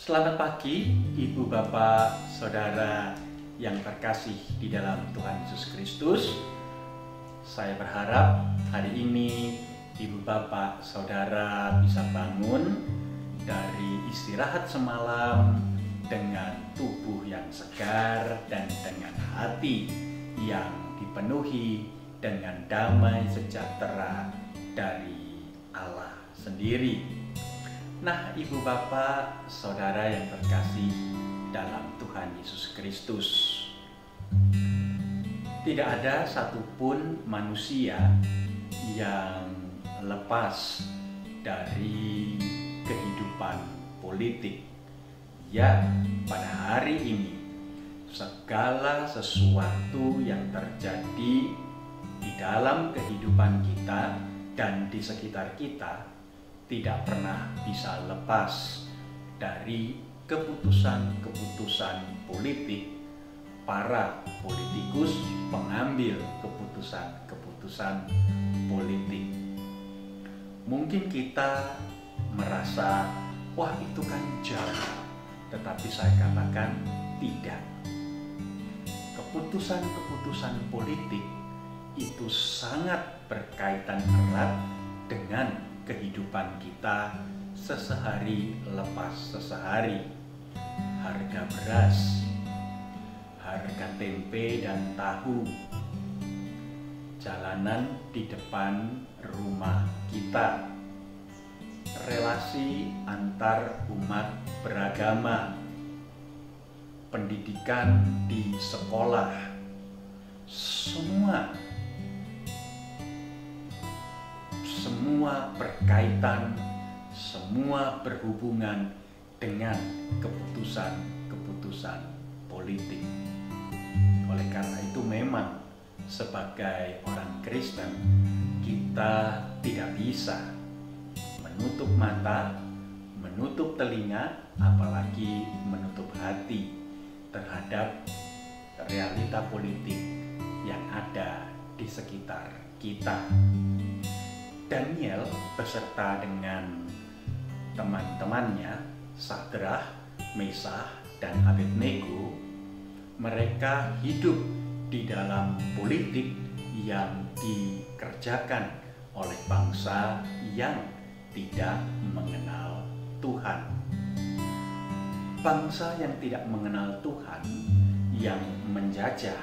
Selamat pagi, Ibu, Bapak, Saudara yang terkasih di dalam Tuhan Yesus Kristus. Saya berharap hari ini Ibu, Bapak, Saudara bisa bangun dari istirahat semalam dengan tubuh yang segar dan dengan hati yang dipenuhi dengan damai sejahtera dari Allah sendiri. Nah, Ibu, Bapak, Saudara yang terkasih dalam Tuhan Yesus Kristus, tidak ada satupun manusia yang lepas dari kehidupan politik. Ya, pada hari ini segala sesuatu yang terjadi di dalam kehidupan kita dan di sekitar kita tidak pernah bisa lepas dari keputusan-keputusan politik para politikus pengambil keputusan-keputusan politik. Mungkin kita merasa, wah itu kan jauh, tetapi saya katakan tidak. Keputusan-keputusan politik itu sangat berkaitan erat dengan kehidupan kita sesehari lepas sesehari. Harga beras, harga tempe dan tahu, jalanan di depan rumah kita, relasi antar umat beragama, pendidikan di sekolah, semua berkaitan, semua berhubungan dengan keputusan-keputusan politik. Oleh karena itu memang sebagai orang Kristen kita tidak bisa menutup mata, menutup telinga, apalagi menutup hati terhadap realita politik yang ada di sekitar kita. Daniel beserta dengan teman-temannya Sadrah, Mesah, dan Abednego, mereka hidup di dalam politik yang dikerjakan oleh bangsa yang tidak mengenal Tuhan. Bangsa yang tidak mengenal Tuhan yang menjajah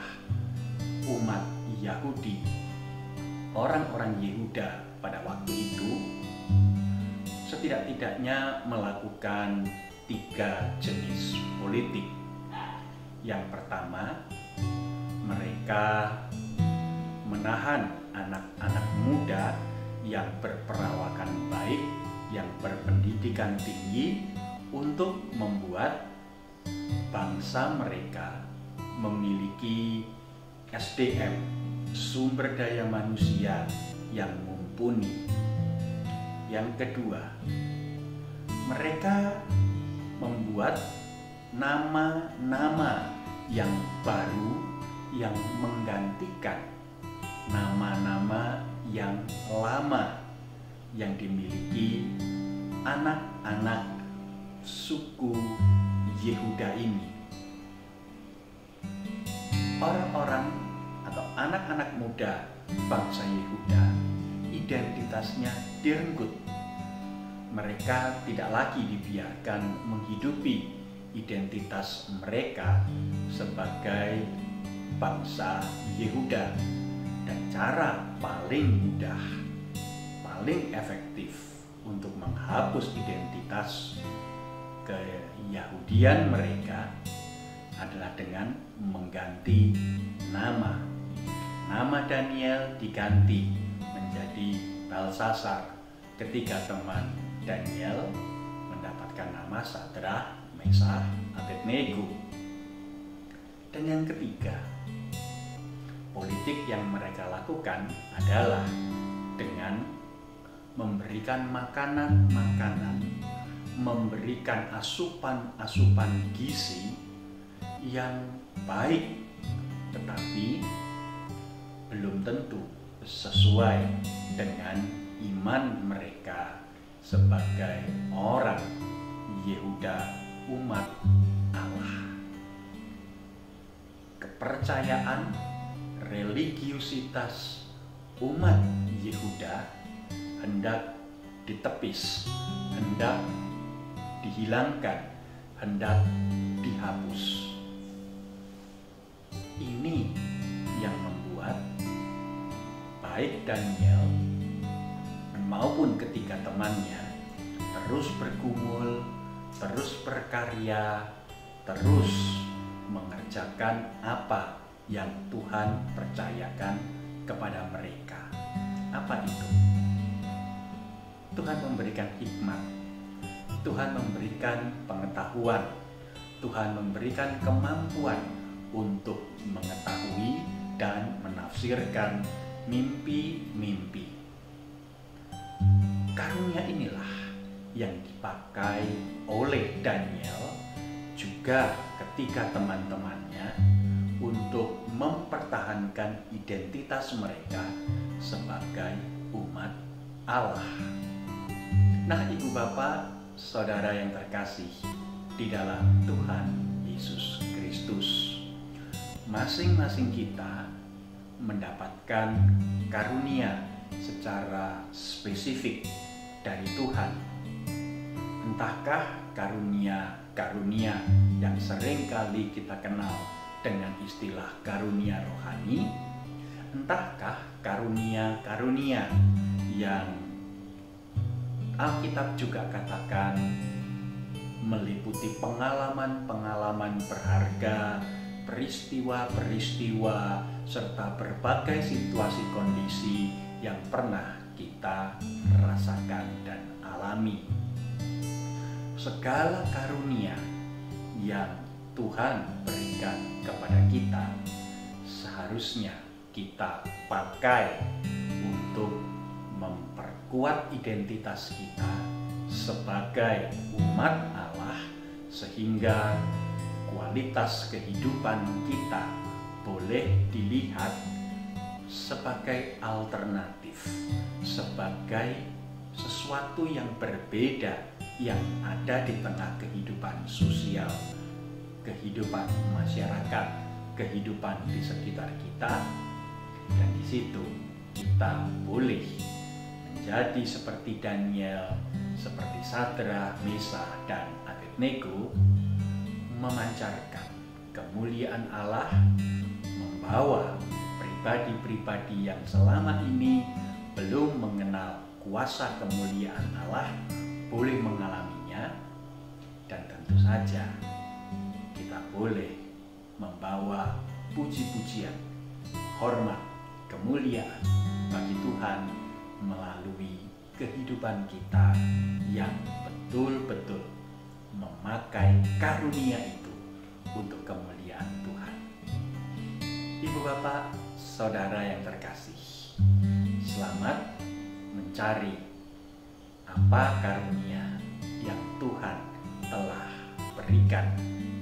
umat Yahudi, orang-orang Yehuda pada waktu itu setidak-tidaknya melakukan 3 jenis politik. Yang pertama, mereka menahan anak-anak muda yang berperawakan baik, yang berpendidikan tinggi untuk membuat bangsa mereka memiliki SDM, sumber daya manusia yang mumpuni. Yang kedua, mereka membuat nama-nama yang baru yang menggantikan nama-nama yang lama yang dimiliki anak-anak suku Yehuda ini. Orang-orang atau anak-anak muda bangsa Yehuda identitasnya direnggut. Mereka tidak lagi dibiarkan menghidupi identitas mereka sebagai bangsa Yehuda. Dan cara paling mudah, paling efektif untuk menghapus identitas keyahudian mereka adalah dengan mengganti nama. Nama Daniel diganti menjadi Belsasar ketika teman Daniel mendapatkan nama Sadrah, Mesah, Abednego. Dan yang ketiga, politik yang mereka lakukan adalah dengan memberikan makanan-makanan, memberikan asupan-asupan gizi yang baik, tetapi belum tentu sesuai dengan iman mereka sebagai orang Yehuda umat Allah. Kepercayaan religiusitas umat Yehuda hendak ditepis, hendak dihilangkan, hendak dihapus. Ini yang membuat baik Daniel maupun ketiga temannya terus bergumul, terus berkarya, terus mengerjakan apa yang Tuhan percayakan kepada mereka. Apa itu? Tuhan memberikan hikmat, Tuhan memberikan pengetahuan, Tuhan memberikan kemampuan untuk mengetahui dan menafsirkan mimpi-mimpi. Karunia inilah yang dipakai oleh Daniel juga ketika teman-temannya untuk mempertahankan identitas mereka sebagai umat Allah. Nah, Ibu Bapak, Saudara yang terkasih di dalam Tuhan Yesus Kristus, masing-masing kita mendapatkan karunia secara spesifik dari Tuhan. Entahkah karunia-karunia yang sering kali kita kenal dengan istilah karunia rohani, entahkah karunia-karunia yang Alkitab juga katakan meliputi pengalaman-pengalaman berharga, peristiwa-peristiwa, serta berbagai situasi kondisi yang pernah kita rasakan dan alami. Segala karunia yang Tuhan berikan kepada kita seharusnya kita pakai untuk memperkuat identitas kita sebagai umat Allah, sehingga kualitas kehidupan kita boleh dilihat sebagai alternatif, sebagai sesuatu yang berbeda yang ada di tengah kehidupan sosial, kehidupan masyarakat, kehidupan di sekitar kita. Dan di situ kita boleh menjadi seperti Daniel, seperti Sadrak, Mesakh, dan Abednego, memancarkan kemuliaan Allah, membawa pribadi-pribadi yang selama ini belum mengenal kuasa kemuliaan Allah boleh mengalaminya. Dan tentu saja kita boleh membawa puji-pujian, hormat, kemuliaan bagi Tuhan melalui kehidupan kita yang betul-betul memakai karunia itu untuk kemuliaan Tuhan. Ibu Bapak, Saudara yang terkasih, selamat mencari apa karunia yang Tuhan telah berikan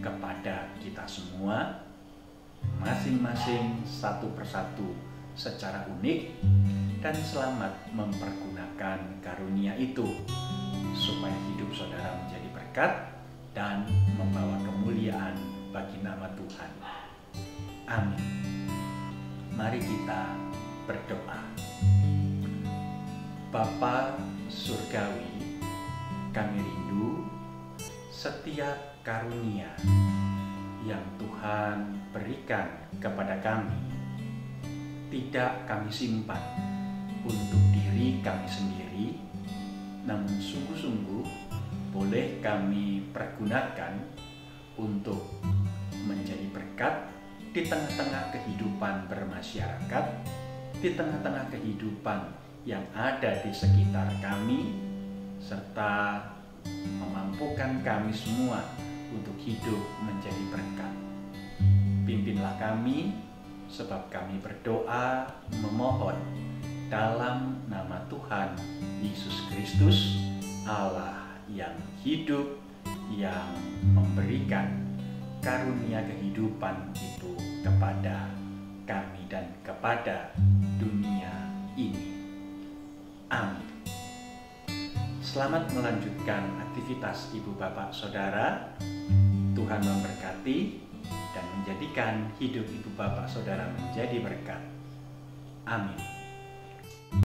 kepada kita semua, masing-masing satu persatu secara unik, dan selamat mempergunakan karunia itu supaya hidup saudara menjadi berkat dan membawa kemuliaan bagi nama Tuhan. Amin. Mari kita berdoa. Bapa Surgawi, kami rindu setiap karunia yang Tuhan berikan kepada kami tidak kami simpan untuk diri kami sendiri, namun sungguh-sungguh boleh kami pergunakan untuk menjadi berkat di tengah-tengah kehidupan bermasyarakat, di tengah-tengah kehidupan yang ada di sekitar kami, serta memampukan kami semua untuk hidup menjadi berkat. Pimpinlah kami, sebab kami berdoa memohon dalam nama Tuhan Yesus Kristus, Allah yang hidup, yang memberikan karunia kehidupan itu kepada kami dan kepada dunia ini. Amin. Selamat melanjutkan aktivitas ibu bapak saudara. Tuhan memberkati dan menjadikan hidup ibu bapak saudara menjadi berkat. Amin.